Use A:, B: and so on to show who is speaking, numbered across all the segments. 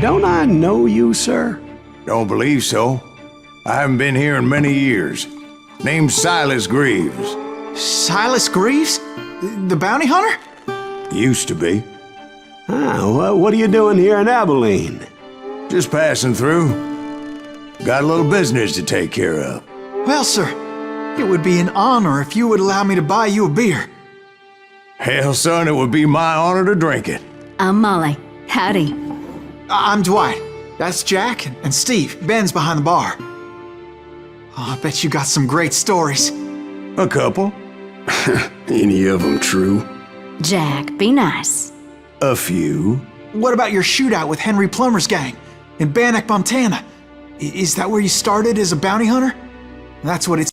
A: don't I know you, sir?
B: Don't believe so. I haven't been here in many years. Name's Silas Greaves.
C: Silas Greaves? The bounty hunter?
B: Used to be.
A: Well, what are you doing here in Abilene?
B: Just passing through. Got a little business to take care of.
C: Well, sir, it would be an honor if you would allow me to buy you a beer.
B: Hell, son, it would be my honor to drink it.
D: I'm Molly. Howdy.
C: I'm Dwight. That's Jack and Steve. Ben's behind the bar. Oh, I bet you got some great stories.
B: A couple.
A: Any of them true?
D: Jack, be nice.
B: A few.
C: What about your shootout with Henry Plummer's gang in Bannock, Montana? Is that where you started as a bounty hunter? That's what it's...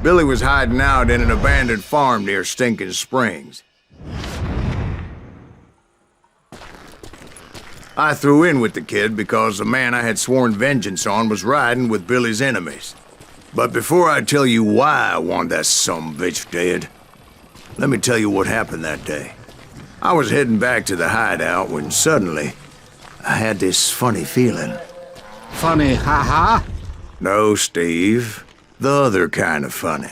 B: Billy was hiding out in an abandoned farm near Stinking Springs. I threw in with the kid because the man I had sworn vengeance on was riding with Billy's enemies. But before I tell you why I want that sumbitch dead, let me tell you what happened that day. I was heading back to the hideout when suddenly I had this funny feeling.
E: Funny, haha?
B: No, Steve. The other kind of funny.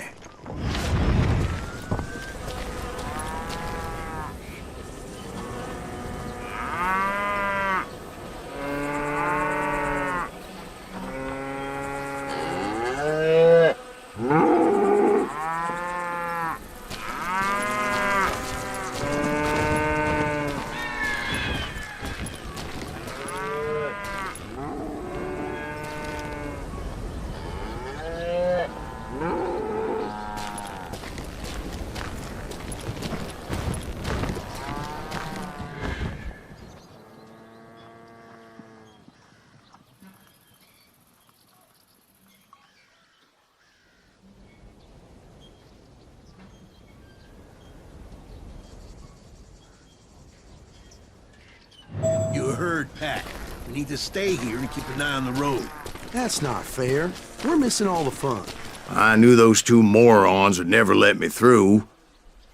F: You heard Pat. We need to stay here and keep an eye on the road.
G: That's not fair. We're missing all the fun.
B: I knew those two morons would never let me through.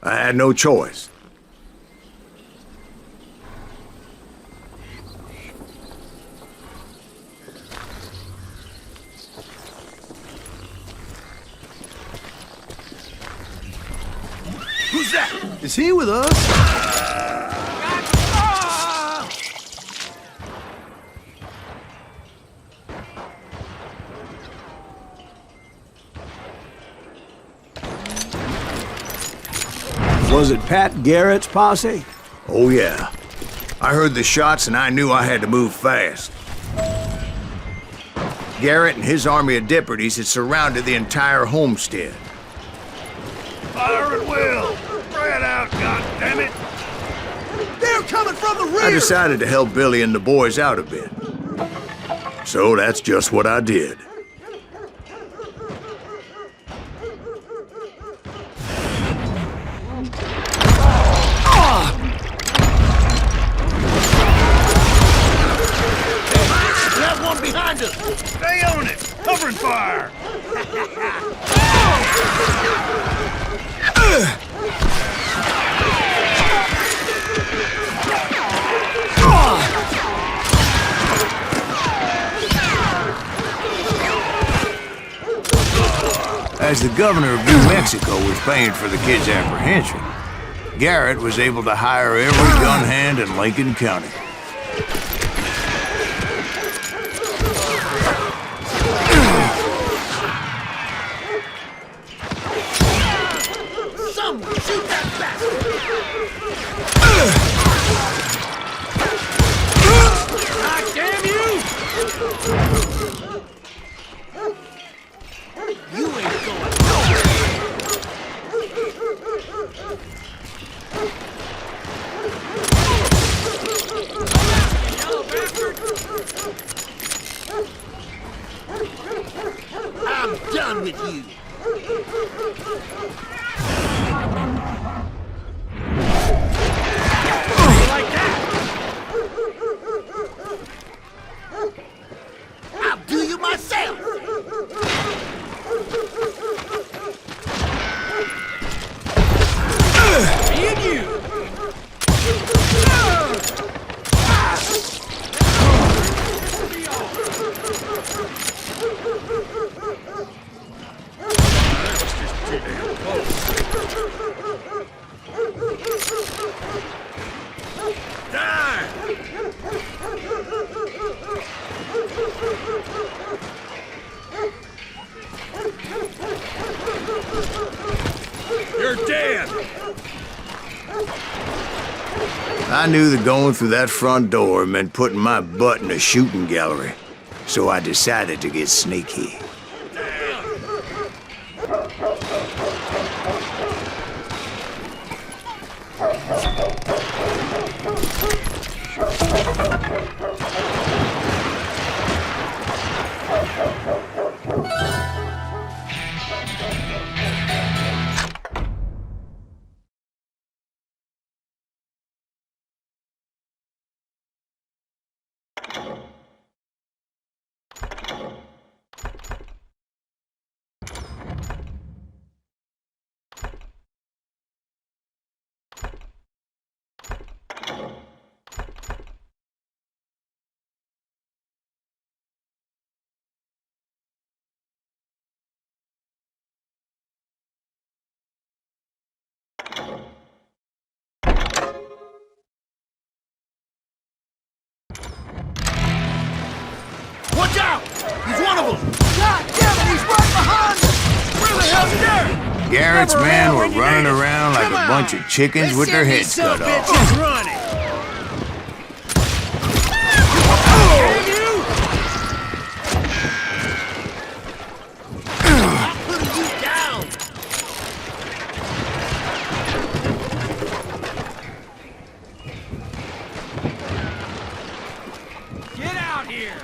B: I had no choice.
F: Who's that?
G: Is he with us?
A: Was it Pat Garrett's posse?
B: Oh yeah. I heard the shots and I knew I had to move fast. Garrett and his army of deputies had surrounded the entire homestead.
F: Fire at will! Spread out, goddammit!
G: They're coming from the rear!
B: I decided to help Billy and the boys out a bit. So that's just what I did.
F: Behind us! Stay on it! Covering fire!
B: As the governor of New Mexico was paying for the kid's apprehension, Garrett was able to hire every gun hand in Lincoln County.
F: Someone shoot that bastard! God damn you! You ain't going nowhere! Yellow bastard! Die! You're dead!
B: I knew that going through that front door meant putting my butt in a shooting gallery, so I decided to get sneaky.
F: Watch out! He's one of them! God damn it, he's right behind us! Where the hell's Garrett?
B: Garrett's
F: Never
B: men were
F: when you
B: running
F: need it.
B: around like
F: Come
B: a
F: on.
B: bunch of chickens with their heads cut off.
F: Bitches running! Damn you! I'm putting you down! Get out here!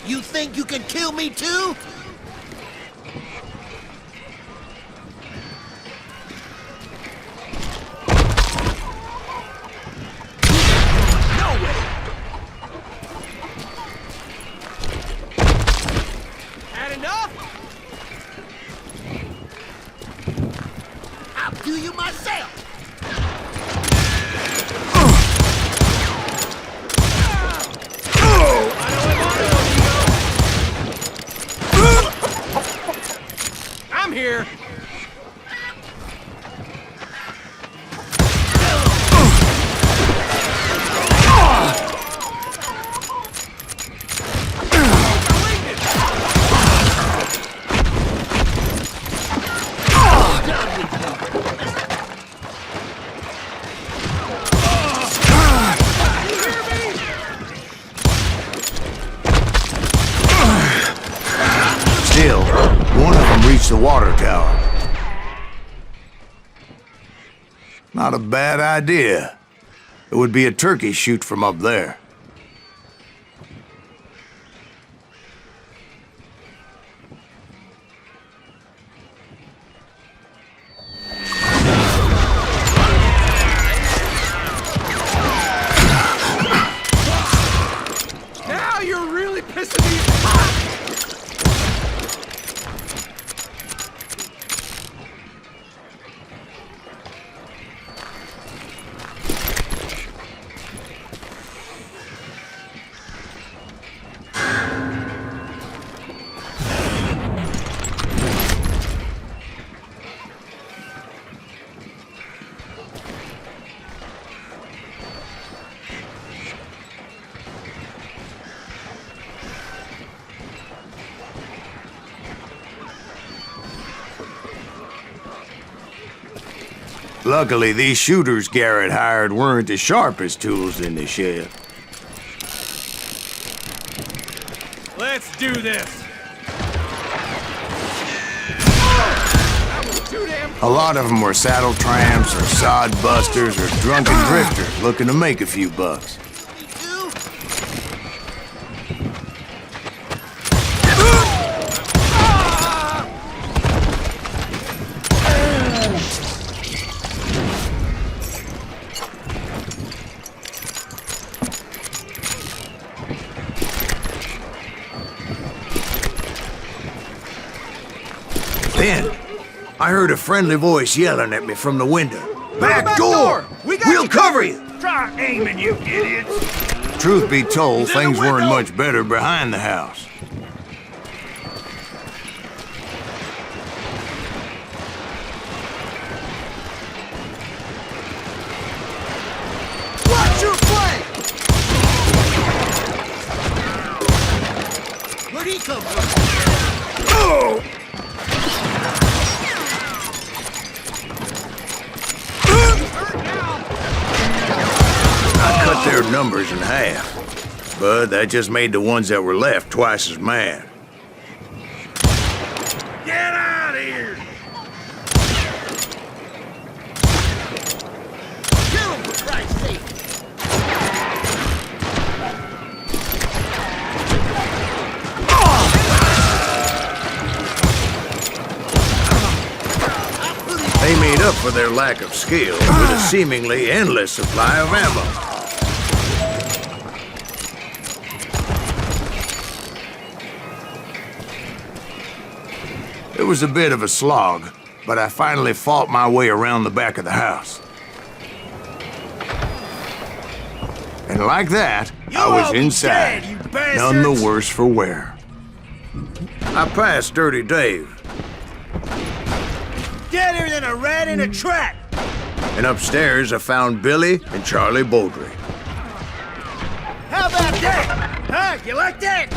F: You think you can kill me too? No way! Had enough? I'll do you myself! I'm here.
B: Still, one of them reached the water tower. Not a bad idea. It would be a turkey shoot from up there.
F: Now you're really pissing me off.
B: Luckily, these shooters Garrett hired weren't the sharpest tools in the shed.
F: Let's do this.
B: A lot of them were saddle tramps or sod busters or drunken drifters looking to make a few bucks. Then, I heard a friendly voice yelling at me from the window. Back door! We'll cover you!
F: Try aiming, you idiots!
B: Truth be told, things weren't much better behind the house.
F: some of it. Oh!
B: I cut their numbers in half, but that just made the ones that were left twice as mad.
F: Get out of here! Kill him, for Christ's sake!
B: They made up for their lack of skill with a seemingly endless supply of ammo. It was a bit of a slog, but I finally fought my way around the back of the house. And like that, I was inside, none the worse for wear. I passed Dirty Dave.
F: Deader than a rat in a trap!
B: And upstairs, I found Billy and Charlie Beaudry.
F: How about that? Huh? You like that?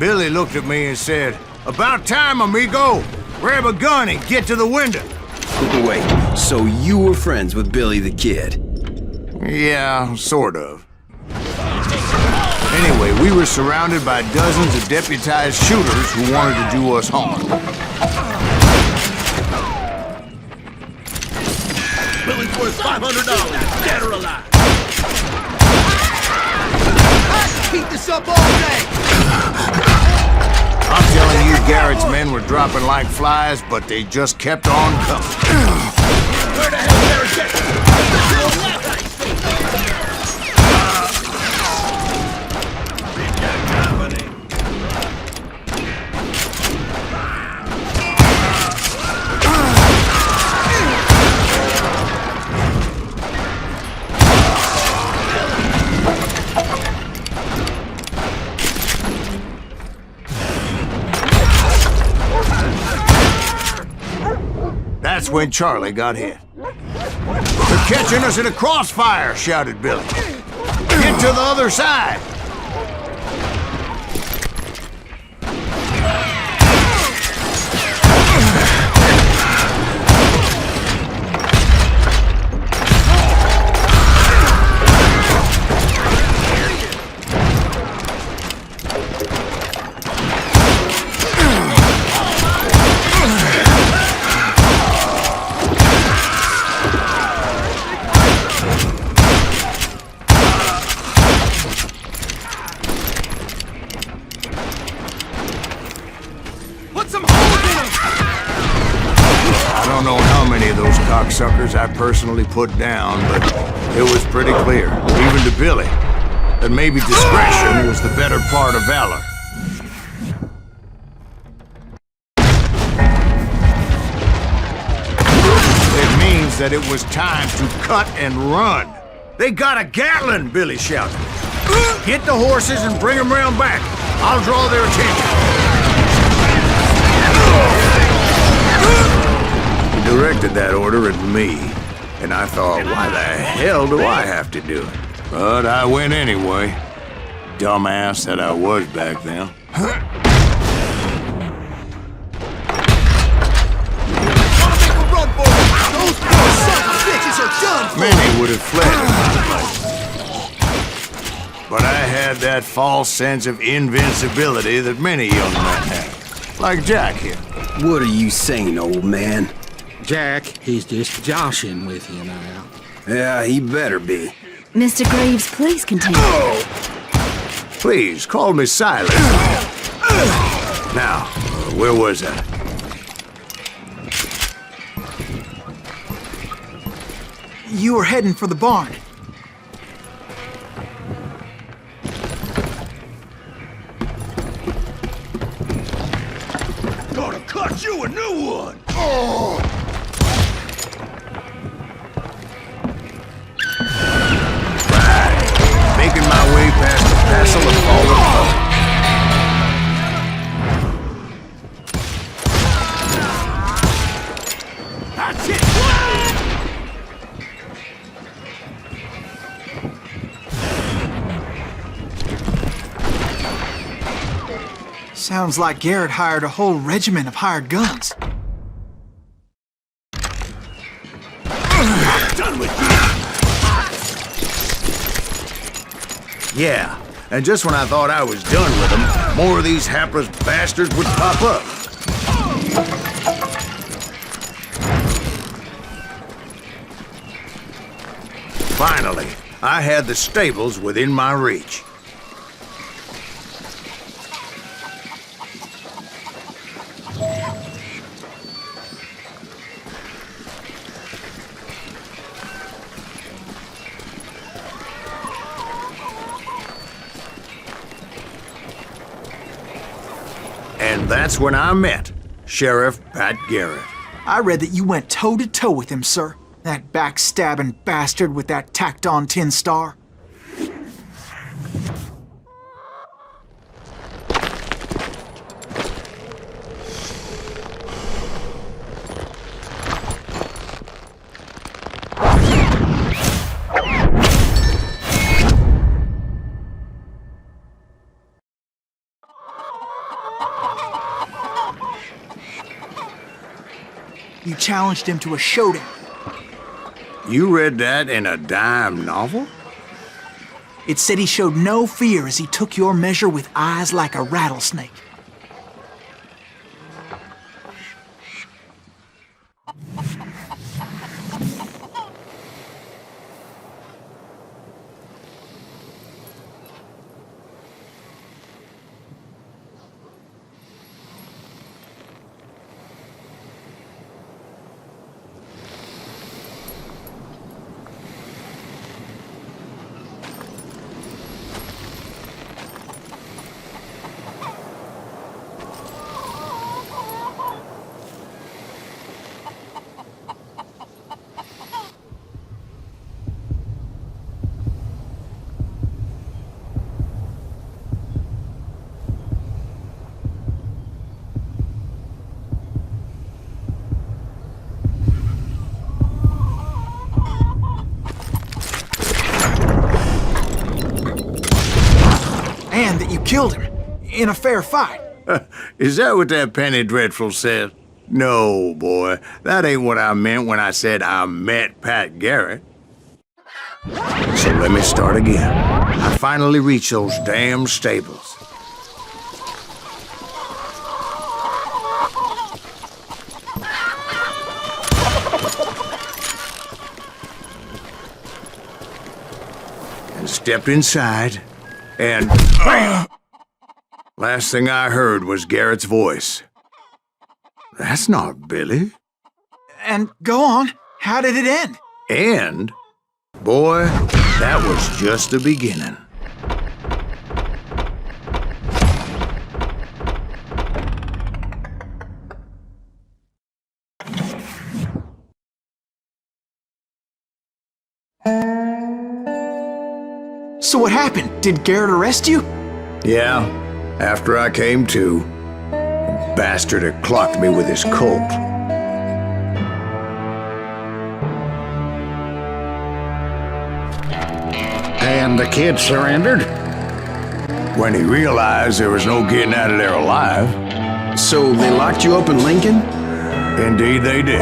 B: Billy looked at me and said, "About time, amigo! Grab a gun and get to the window."
H: Wait, so you were friends with Billy the Kid?
B: Yeah, sort of. Anyway, we were surrounded by dozens of deputized shooters who wanted to do us harm.
F: Billy's worth $500, dead or alive. I can keep this up all day.
B: I'm telling you, Garrett's men were dropping like flies, but they just kept on coming.
F: Where the hell is Garrett?
B: That's when Charlie got hit. "They're catching us in a crossfire," shouted Billy. "Get to the other side!" I don't know how many of those cocksuckers I personally put down, but it was pretty clear, even to Billy, that maybe discretion was the better part of valor. It means that it was time to cut and run. "They got a Gatling!" Billy shouted. "Get the horses and bring them round back. I'll draw their attention." He directed that order at me, and I thought, why the hell do I have to do it? But I went anyway. Dumbass that I was back then.
F: Wanna make a run for it? Those poor son of bitches are done for!
B: Many would have fled in my place. But I had that false sense of invincibility that many young men have. Like Jack here.
H: What are you saying, old man?
E: Jack, he's just joshing with you now.
H: Yeah, he better be.
D: Mr. Greaves, please continue.
B: Please, call me Silas. Now, where was I?
C: You were heading for the barn.
F: Gonna cut you a new one! Oh!
B: Making my way past the castle of fallen foe.
C: Sounds like Garrett hired a whole regiment of hired guns.
F: Done with you!
B: Yeah, and just when I thought I was done with them, more of these hapless bastards would pop up. Finally, I had the stables within my reach. And that's when I met Sheriff Pat Garrett.
C: I read that you went toe-to-toe with him, sir. That backstabbing bastard with that tacked-on tin star. You challenged him to a showdown.
B: You read that in a dime novel?
C: It said he showed no fear as he took your measure with eyes like a rattlesnake. And that you killed him in a fair fight.
B: Is that what that Penny Dreadful said? No, boy. That ain't what I meant when I said I met Pat Garrett. So let me start again. I finally reached those damn stables. And stepped inside, and last thing I heard was Garrett's voice. That's not Billy.
C: And go on, how did it end?
B: And, boy, that was just the beginning.
C: So what happened? Did Garrett arrest you?
B: Yeah, after I came to, the bastard had clocked me with his Colt.
I: And the kid surrendered?
B: When he realized there was no getting out of there alive.
H: So they locked you up in Lincoln?
B: Indeed they did.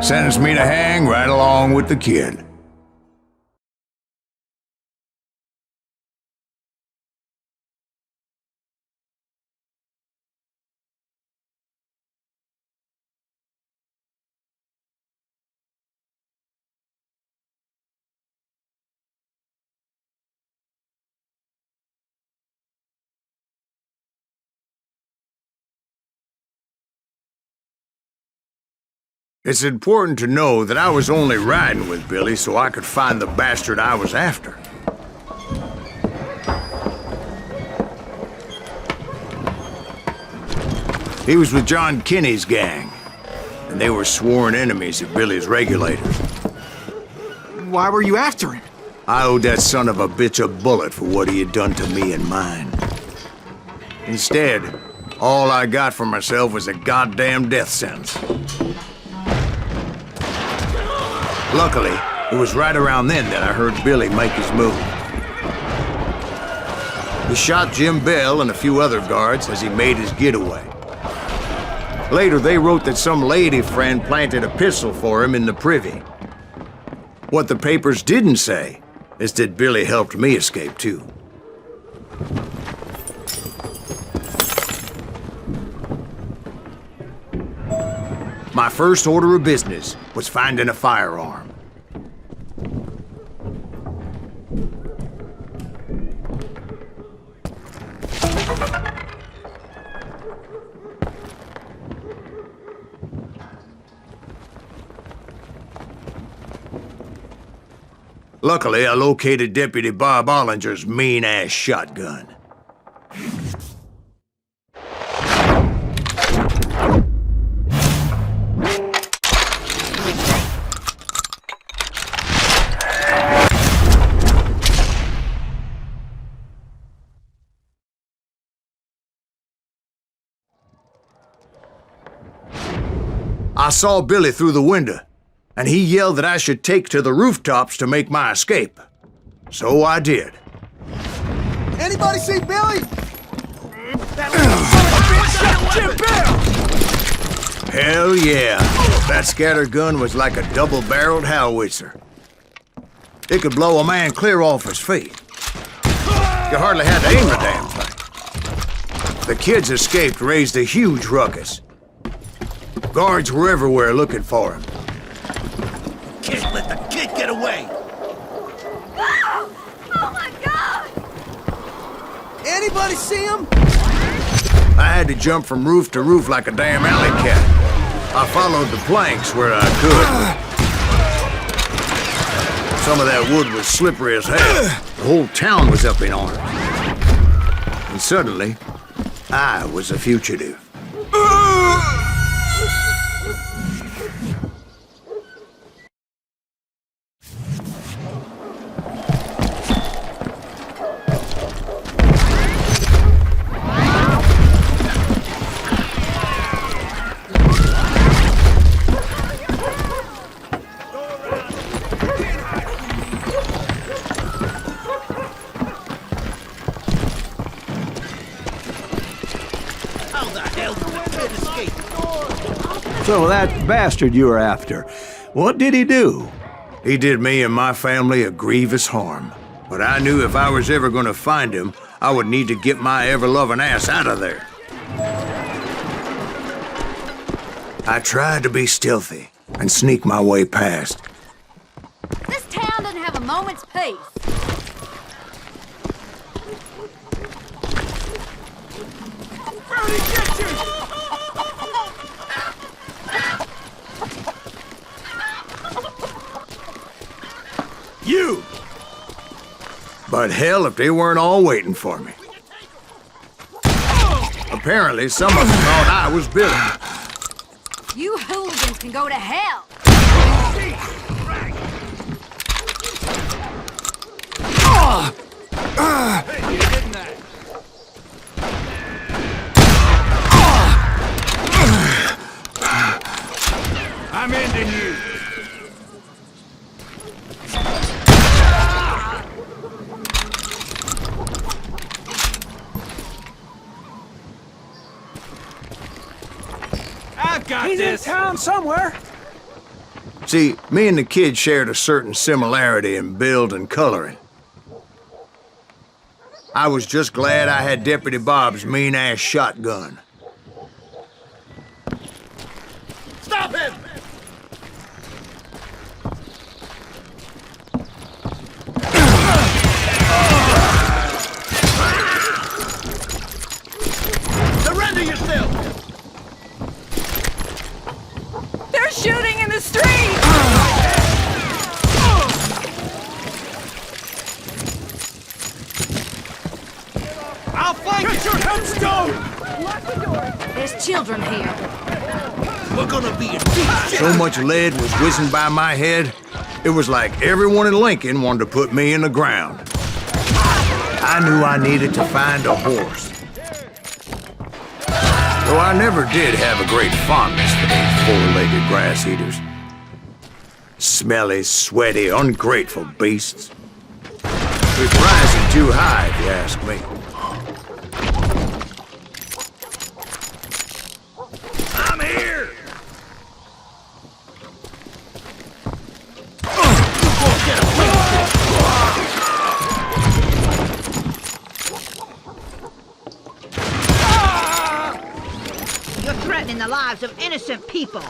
B: Sentenced me to hang right along with the kid. It's important to know that I was only riding with Billy so I could find the bastard I was after. He was with John Kinney's gang, and they were sworn enemies of Billy's regulators.
C: Why were you after him?
B: I owed that son of a bitch a bullet for what he had done to me and mine. Instead, all I got for myself was a goddamn death sentence. Luckily, it was right around then that I heard Billy make his move. He shot Jim Bell and a few other guards as he made his getaway. Later, they wrote that some lady friend planted a pistol for him in the privy. What the papers didn't say is that Billy helped me escape, too. My first order of business was finding a firearm. Luckily, I located Deputy Bob Ollinger's mean-ass shotgun. I saw Billy through the window, and he yelled that I should take to the rooftops to make my escape. So I did.
G: Anybody see Billy?
F: Jim Bell!
B: Hell yeah. That scatter gun was like a double-barreled howitzer. It could blow a man clear off his feet. You hardly had to aim the damn thing. The kids escaped raised a huge ruckus. Guards were everywhere looking for him.
F: Can't let the kid get away!
D: Oh my God!
G: Anybody see him?
B: I had to jump from roof to roof like a damn alley cat. I followed the planks where I could. Some of that wood was slippery as hell. The whole town was up in arms. And suddenly, I was a fugitive.
A: So that bastard you were after, what did he do?
B: He did me and my family a grievous harm. But I knew if I was ever gonna find him, I would need to get my ever-loving ass out of there. I tried to be stealthy and sneak my way past.
D: This town doesn't have a moment's peace.
F: Where did he get you? You!
B: But hell if they weren't all waiting for me. Apparently, some of them thought I was Billy.
D: You hooligans can go to hell.
F: Hey, you didn't that? I'm ending you. I've got
C: He's
F: this.
C: in town somewhere.
B: See, me and the kid shared a certain similarity in build and coloring. I was just glad I had Deputy Bob's mean-ass shotgun.
F: Stop him! Surrender yourself!
D: They're shooting in the street!
F: I'll flank you! Get your headstone!
D: Lock the door. There's children here.
F: We're gonna be in deep shit!
B: So much lead was whizzing by my head, it was like everyone in Lincoln wanted to put me in the ground. I knew I needed to find a horse. Though I never did have a great fondness for these four-legged grass eaters. Smelly, sweaty, ungrateful beasts. It's rising too high, if you ask me.
J: threatening the lives of innocent people.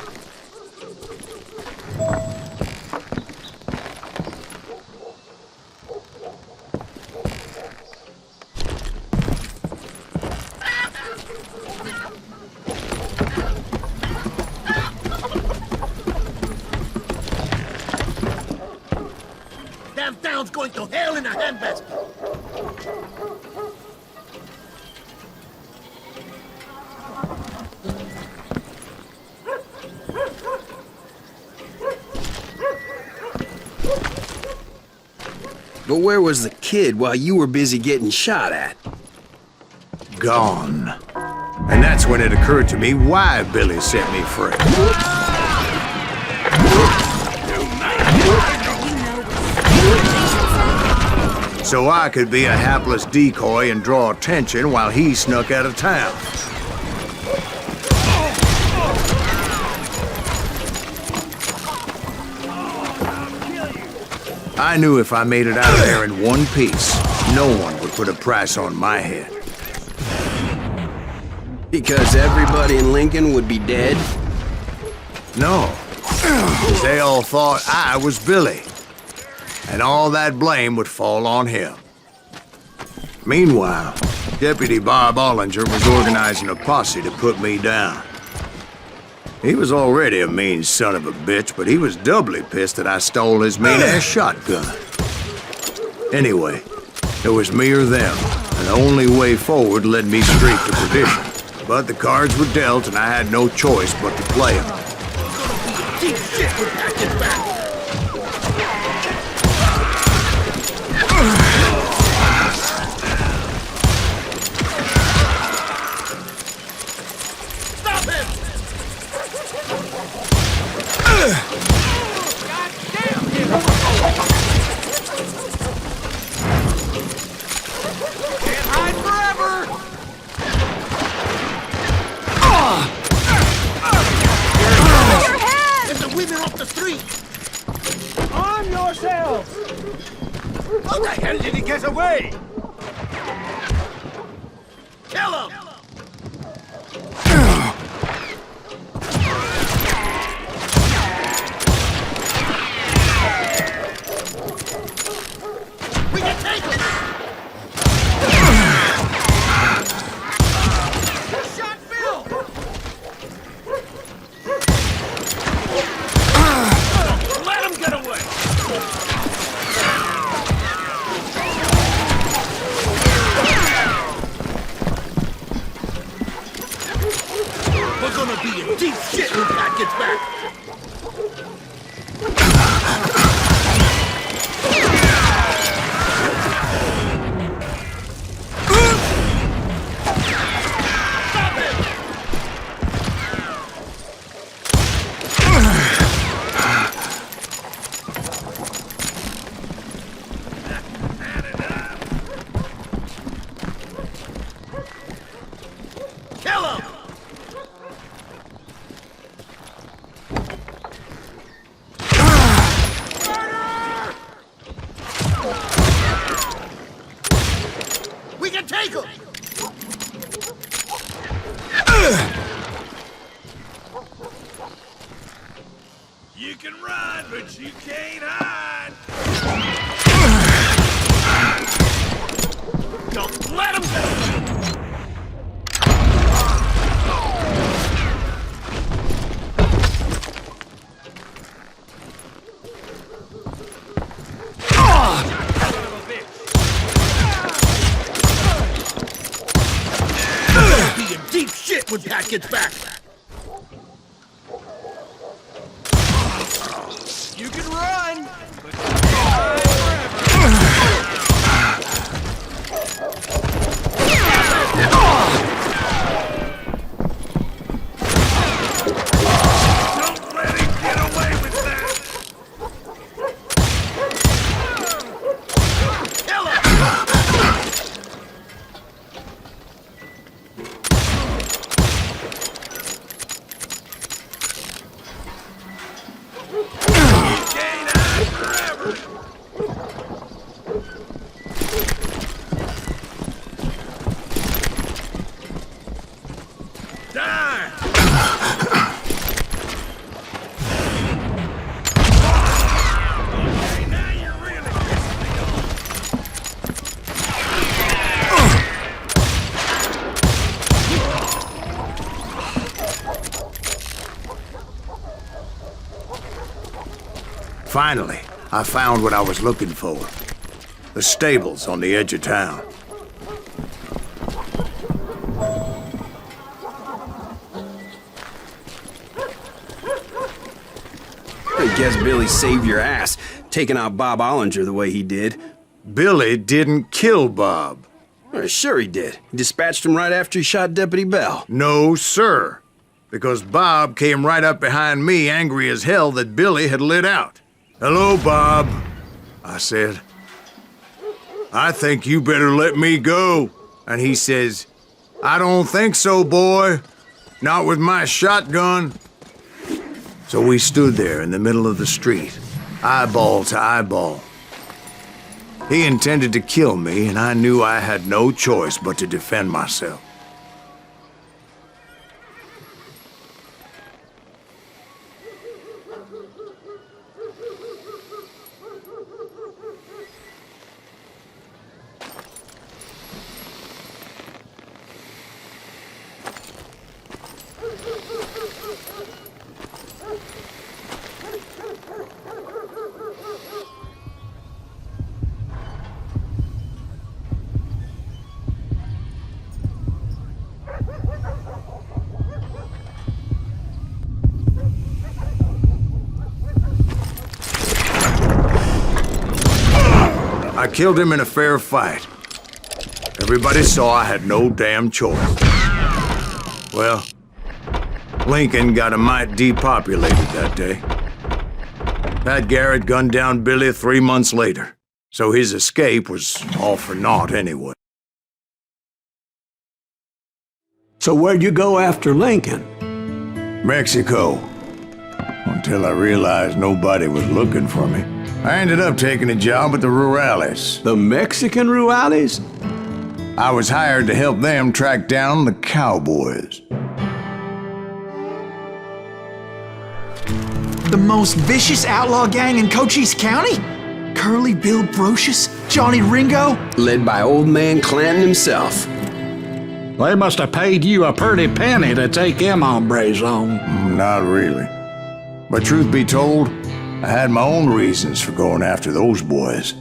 F: Damn town's going to hell in a handbasket.
H: But where was the kid while you were busy getting shot at?
B: Gone. And that's when it occurred to me why Billy set me free. So I could be a hapless decoy and draw attention while he snuck out of town. I knew if I made it out of there in one piece, no one would put a price on my head.
H: Because everybody in Lincoln would be dead?
B: No, because they all thought I was Billy, and all that blame would fall on him. Meanwhile, Deputy Bob Ollinger was organizing a posse to put me down. He was already a mean son of a bitch, but he was doubly pissed that I stole his mean-ass shotgun. Anyway, it was me or them, and the only way forward led me straight to perdition. But the cards were dealt, and I had no choice but to play them.
F: Deep shit with Package back. Stop him! God damn him! Can't hide forever!
D: Your head!
F: Get the women off the street!
G: Arm yourselves!
F: How the hell did he get away? Kill him! We can take him! Shot Bill! Let him get away! We're gonna be in deep shit when Pat gets back! Stop him! Kill him! We can take him! You can run, but you can't hide! Don't let him go! Be in deep shit when Pat gets back. You can run, but you can't hide forever. Don't let him get away with that. Kill him! Can't hide forever.
B: Finally, I found what I was looking for. The stables on the edge of town.
H: I guess Billy saved your ass, taking out Bob Ollinger the way he did.
B: Billy didn't kill Bob.
H: Well, sure he did. He dispatched him right after he shot Deputy Bell.
B: No, sir. Because Bob came right up behind me, angry as hell that Billy had lit out. "Hello, Bob," I said. "I think you better let me go." And he says, "I don't think so, boy. Not with my shotgun." So we stood there in the middle of the street, eyeball to eyeball. He intended to kill me, and I knew I had no choice but to defend myself. I killed him in a fair fight. Everybody saw I had no damn choice. Well, Lincoln got a mite depopulated that day. Pat Garrett gunned down Billy 3 months later, so his escape was all for naught anyway.
A: So where'd you go after Lincoln?
B: Mexico. Until I realized nobody was looking for me. I ended up taking a job at the Rurales.
A: The Mexican Rurales?
B: I was hired to help them track down the cowboys.
C: The most vicious outlaw gang in Cochise County? Curly Bill Brocious? Johnny Ringo?
H: Led by old man Clanton himself.
I: They must have paid you a pretty penny to take them hombres on.
B: Not really. But truth be told, I had my own reasons for going after those boys.